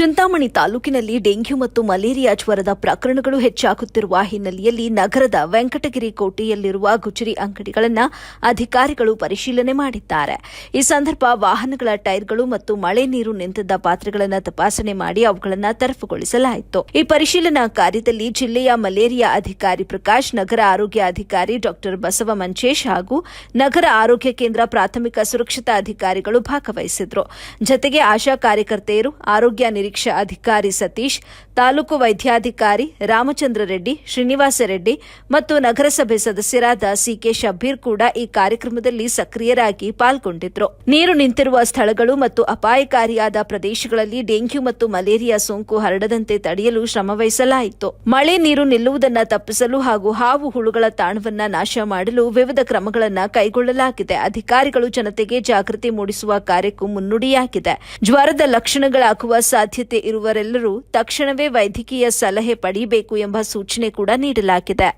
ಚಿಂತಾಮಣಿ ತಾಲೂಕಿನಲ್ಲಿ ಡೆಂಗ್ಯೂ ಮತ್ತು ಮಲೇರಿಯಾ ಜ್ವರದ ಪ್ರಕರಣಗಳು ಹೆಚ್ಚಾಗುತ್ತಿರುವ ಹಿನ್ನೆಲೆಯಲ್ಲಿ ನಗರದ ವೆಂಕಟಗಿರಿ ಕೋಟೆಯಲ್ಲಿರುವ ಗುಜರಿ ಅಂಗಡಿಗಳನ್ನು ಅಧಿಕಾರಿಗಳು ಪರಿಶೀಲನೆ ಮಾಡಿದ್ದಾರೆ. ಈ ಸಂದರ್ಭ ವಾಹನಗಳ ಟೈರ್ಗಳು ಮತ್ತು ಮಳೆ ನೀರು ನಿಂತಿದ್ದ ಪಾತ್ರೆಗಳನ್ನು ತಪಾಸಣೆ ಮಾಡಿ ಅವುಗಳನ್ನು ತೆರವುಗೊಳಿಸಲಾಯಿತು. ಈ ಪರಿಶೀಲನಾ ಕಾರ್ಯದಲ್ಲಿ ಜಿಲ್ಲೆಯ ಮಲೇರಿಯಾ ಅಧಿಕಾರಿ ಪ್ರಕಾಶ್, ನಗರ ಆರೋಗ್ಯ ಅಧಿಕಾರಿ ಡಾ ಬಸವ ಮಂಚೇಶ್ ಹಾಗೂ ನಗರ ಆರೋಗ್ಯ ಕೇಂದ್ರ ಪ್ರಾಥಮಿಕ ಸುರಕ್ಷತಾ ಅಧಿಕಾರಿಗಳು ಭಾಗವಹಿಸಿದ್ರು. ಜತೆಗೆ ಆಶಾ ಕಾರ್ಯಕರ್ತೆಯರು, ಆರೋಗ್ಯ ನಿರೀಕ್ಷಾ ಅಧಿಕಾರಿ ಸತೀಶ್, ತಾಲೂಕು ವೈದ್ಯಾಧಿಕಾರಿ ರಾಮಚಂದ್ರ ರೆಡ್ಡಿ, ಶ್ರೀನಿವಾಸ ರೆಡ್ಡಿ ಮತ್ತು ನಗರಸಭೆ ಸದಸ್ಯರಾದ ಸಿಕೆ ಶಬ್ಬೀರ್ ಕೂಡ ಈ ಕಾರ್ಯಕ್ರಮದಲ್ಲಿ ಸಕ್ರಿಯರಾಗಿ ಪಾಲ್ಗೊಂಡಿದ್ದರು. ನೀರು ನಿಂತಿರುವ ಸ್ಥಳಗಳು ಮತ್ತು ಅಪಾಯಕಾರಿಯಾದ ಪ್ರದೇಶಗಳಲ್ಲಿ ಡೆಂಗ್ಯೂ ಮತ್ತು ಮಲೇರಿಯಾ ಸೋಂಕು ಹರಡದಂತೆ ತಡೆಯಲು ಶ್ರಮವಹಿಸಲಾಯಿತು. ಮಳೆ ನೀರು ನಿಲ್ಲುವುದನ್ನು ತಪ್ಪಿಸಲು ಹಾಗೂ ಹಾವು ಹುಳುಗಳ ತಾಣವನ್ನು ನಾಶ ಮಾಡಲು ವಿವಿಧ ಕ್ರಮಗಳನ್ನು ಕೈಗೊಳ್ಳಲಾಗಿದೆ. ಅಧಿಕಾರಿಗಳು ಜನತೆಗೆ ಜಾಗೃತಿ ಮೂಡಿಸುವ ಕಾರ್ಯಕ್ಕೂ ಮುನ್ನುಡಿಯಾಗಿದೆ. ಜ್ವರದ ಲಕ್ಷಣಗಳಾಗುವ ಸಾಧ್ಯತೆ ಇರುವವರೆಲ್ಲರೂ ತಕ್ಷಣವೇ ವೈದ್ಯಕೀಯ ಸಲಹೆ ಪಡೆಯಬೇಕು ಎಂಬ ಸೂಚನೆ ಕೂಡ ನೀಡಲಾಗಿದೆ.